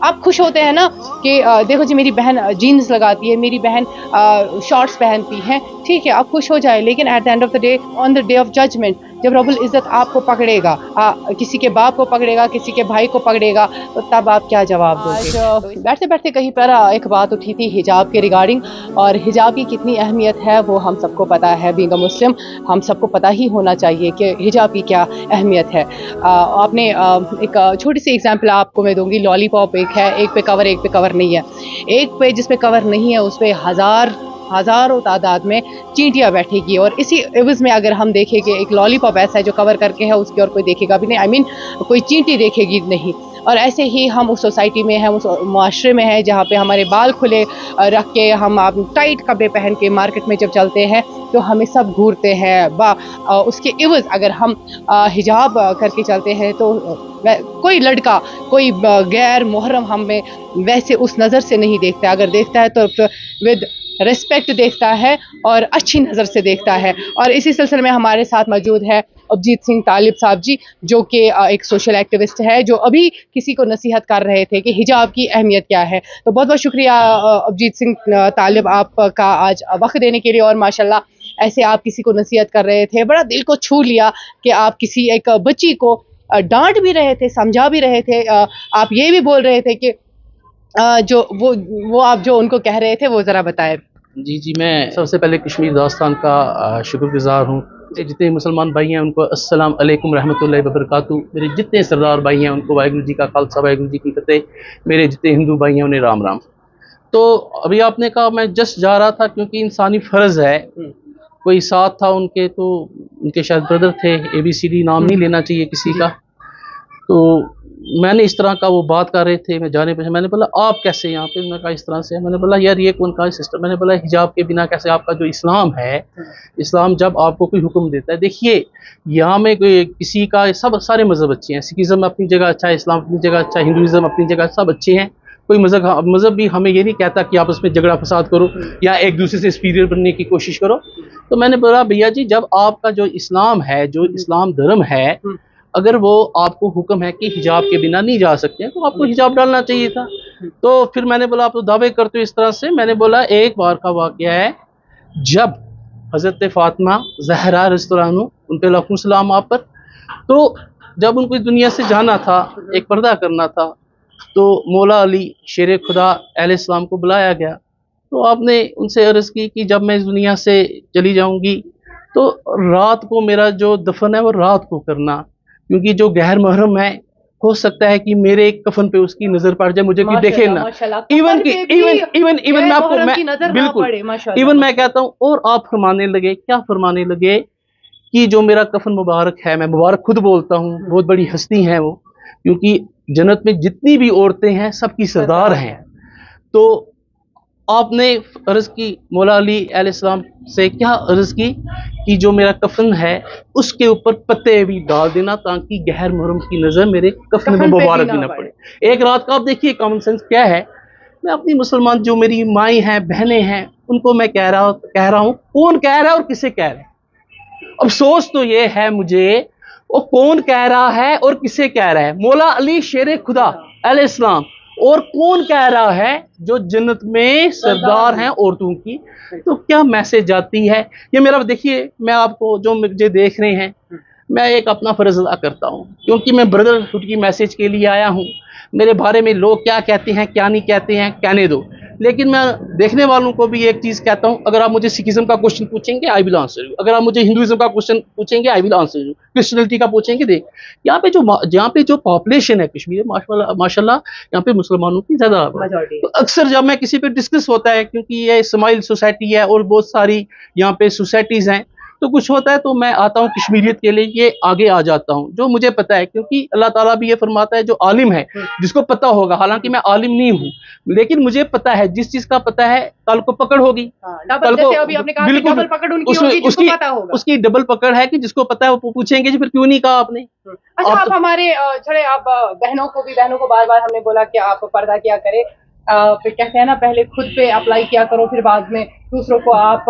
آپ خوش ہوتے ہیں نا کہ دیکھو جی میری بہن جینز لگاتی ہے, میری بہن شارٹس پہنتی ہیں, ٹھیک ہے آپ خوش ہو جائے, لیکن at the end of the day, on the day of judgment, جب رب العزت آپ کو پکڑے گا, کسی کے باپ کو پکڑے گا, کسی کے بھائی کو پکڑے گا, تو تب آپ کیا جواب دو گے؟ بیٹھتے بیٹھتے کہیں پر ایک بات اٹھی تھی حجاب کے ریگارڈنگ, اور حجاب کی کتنی اہمیت ہے وہ ہم سب کو پتہ ہے. بینگ اے مسلم ہم سب کو پتہ ہی ہونا چاہیے کہ حجاب کی کیا اہمیت ہے. آپ نے ایک چھوٹی سی ایگزامپل آپ کو میں دوں گی. لالی پاپ ایک ہے, ایک پہ کور ایک پہ کور نہیں ہے. ایک پہ جس پہ کور نہیں ہے اس پہ ہزاروں تعداد میں چینٹیاں بیٹھے گی, اور اسی عوض میں اگر ہم دیکھیں کہ ایک لالی پاپ ایسا ہے جو کور کر کے ہے, اس کی اور کوئی دیکھے گا بھی نہیں, آئی مین کوئی چینٹی دیکھے گی نہیں. اور ایسے ہی ہم اس سوسائٹی میں ہیں, اس معاشرے میں ہیں جہاں پہ ہمارے بال کھلے رکھ کے, ہم ٹائٹ کپڑے پہن کے مارکیٹ میں جب چلتے ہیں تو ہمیں سب گھورتے ہیں. اس کے عوض اگر ہم حجاب کر کے چلتے ہیں تو کوئی لڑکا, کوئی غیر محرم ہمیں ویسے اس نظر سے نہیں دیکھتا. اگر دیکھتا ہے تو ود ریسپیکٹ دیکھتا ہے اور اچھی نظر سے دیکھتا ہے. اور اسی سلسلے میں ہمارے ساتھ موجود ہے ابجیت سنگھ طالب صاحب جی, جو کہ ایک سوشل ایکٹیوسٹ ہے, جو ابھی کسی کو نصیحت کر رہے تھے کہ حجاب کی اہمیت کیا ہے. تو بہت بہت شکریہ ابجیت سنگھ طالب آپ کا آج وقت دینے کے لیے, اور ماشاءاللہ ایسے آپ کسی کو نصیحت کر رہے تھے, بڑا دل کو چھو لیا کہ آپ کسی ایک بچی کو ڈانٹ بھی رہے تھے, سمجھا بھی رہے تھے, آپ یہ بھی بول رہے تھے کہ جو وہ آپ جو ان کو کہہ رہے تھے وہ ذرا بتائیں. جی میں سب سے پہلے کشمیر داستان کا شکر گزار ہوں. جتنے مسلمان بھائی ہیں ان کو السلام علیکم رحمۃ اللہ وبرکاتہ. میرے جتنے سردار بھائی ہیں ان کو واحگرو جی کا خالصہ واحگرو جی کی فتح. میرے جتنے ہندو بھائی ہیں انہیں رام رام. تو ابھی آپ نے کہا میں جسٹ جا رہا تھا کیونکہ انسانی فرض ہے, کوئی ساتھ تھا ان کے, تو ان کے شاید بردر تھے, ABCD نام نہیں لینا چاہیے کسی کا. تو میں نے اس طرح کا وہ بات کر رہے تھے, میں جانے پہ میں نے بولا آپ کیسے یہاں پہ, میں نے کہا اس طرح سے. میں نے بولا یار یہ کون کا سسٹم, میں نے بولا حجاب کے بنا کیسے, آپ کا جو اسلام ہے, اسلام جب آپ کو کوئی حکم دیتا ہے, دیکھیے یہاں میں کوئی کسی کا, سارے مذہب اچھے ہیں, سکھزم اپنی جگہ اچھا ہے, اسلام اپنی جگہ اچھا ہے, ہندوازم اپنی جگہ, سب اچھے ہیں. کوئی مذہب بھی ہمیں یہ نہیں کہتا کہ آپ اس میں جھگڑا فساد کرو یا ایک دوسرے سے سپیریئر بننے کی کوشش کرو. تو میں نے بولا بھیا جی جب آپ کا جو اسلام ہے, جو اسلام دھرم ہے, اگر وہ آپ کو حکم ہے کہ حجاب کے بنا نہیں جا سکتے تو آپ کو حجاب ڈالنا چاہیے تھا. تو پھر میں نے بولا آپ تو دعوے کرتے ہو اس طرح سے. میں نے بولا ایک بار کا واقعہ ہے, جب حضرت فاطمہ زہرا رضی ان پہ لاکھوں سلام آپ پر, تو جب ان کو اس دنیا سے جانا تھا, ایک پردہ کرنا تھا, تو مولا علی شیر خدا علیہ السلام کو بلایا گیا. تو آپ نے ان سے عرض کی کہ جب میں اس دنیا سے چلی جاؤں گی تو رات کو میرا جو دفن ہے وہ رات کو کرنا, کیونکہ جو غیر محرم ہے ہو سکتا ہے کہ میرے کفن پہ اس کی نظر پڑ جائے, مجھے کوئی دیکھے نا. ایون میں آپ کو بالکل ایون میں کہتا ہوں, اور آپ فرمانے لگے, کیا فرمانے لگے کہ جو میرا کفن مبارک ہے, میں مبارک خود بولتا ہوں, بہت بڑی ہستی ہیں وہ, کیونکہ جنت میں جتنی بھی عورتیں ہیں سب کی سردار ہیں. تو آپ نے عرض کی مولا علی علیہ السلام سے, کیا عرض کی کہ جو میرا کفن ہے اس کے اوپر پتے بھی ڈال دینا تاکہ غیر محرم کی نظر میرے کفن میں مبارک بھی نہ پڑے. ایک رات کا آپ دیکھیے کامن سینس کیا ہے. میں اپنی مسلمان جو میری مائیں ہیں, بہنیں ہیں, ان کو میں کہہ رہا ہوں, کون کہہ رہا ہے اور کسے کہہ رہا ہے. افسوس تو یہ ہے مجھے, وہ کون کہہ رہا ہے اور کسے کہہ رہا ہے, مولا علی شیر خدا علیہ السلام, اور کون کہہ رہا ہے جو جنت میں سردار ہیں عورتوں کی. تو کیا میسج جاتی ہے یہ میرا. دیکھیے میں آپ کو, جو مجھے دیکھ رہے ہیں, میں ایک اپنا فرض ادا کرتا ہوں, کیونکہ میں بردرہڈ کی میسج کے لیے آیا ہوں. میرے بارے میں لوگ کیا کہتے ہیں کیا نہیں کہتے ہیں کہنے دو, لیکن میں دیکھنے والوں کو بھی ایک چیز کہتا ہوں, اگر آپ مجھے سکھزم کا کوشچن پوچھیں گے آئی ول آنسر یو, اگر آپ مجھے ہندوازم کا کوشچن پوچھیں گے آئی ول آنسر یو, کرسچنٹی کا پوچھیں گے. دیکھ یہاں پہ جو پاپولیشن ہے کشمیر ماشاءاللہ یہاں پہ مسلمانوں کی زیادہ, تو اکثر جب میں کسی پہ ڈسکس ہوتا ہے, کیونکہ یہ اسماعیل سوسائٹی ہے اور بہت ساری یہاں پہ سوسائٹیز ہیں, تو کچھ ہوتا ہے تو میں آتا ہوں کشمیریت کے لیے, یہ آگے آ جاتا ہوں جو مجھے پتا ہے, کیونکہ اللہ تعالیٰ بھی یہ فرماتا ہے جو عالم ہے جس کو پتا ہوگا, حالانکہ میں عالم نہیں ہوں لیکن مجھے پتا ہے, جس چیز کا پتا ہے کل کو پکڑ ہوگی, کل کو بالکل اس کی ڈبل پکڑ ہے کہ جس کو پتا ہے وہ پوچھیں گے جی پھر کیوں نہیں کہا آپ نے. اچھا آپ ہمارے چھڑے آپ بہنوں کو بار بار ہم نے بولا کہ آپ پردہ کیا کرے, پھر کہتے ہیں نا پہلے خود پہ اپلائی کیا کرو پھر بعد میں دوسروں کو آپ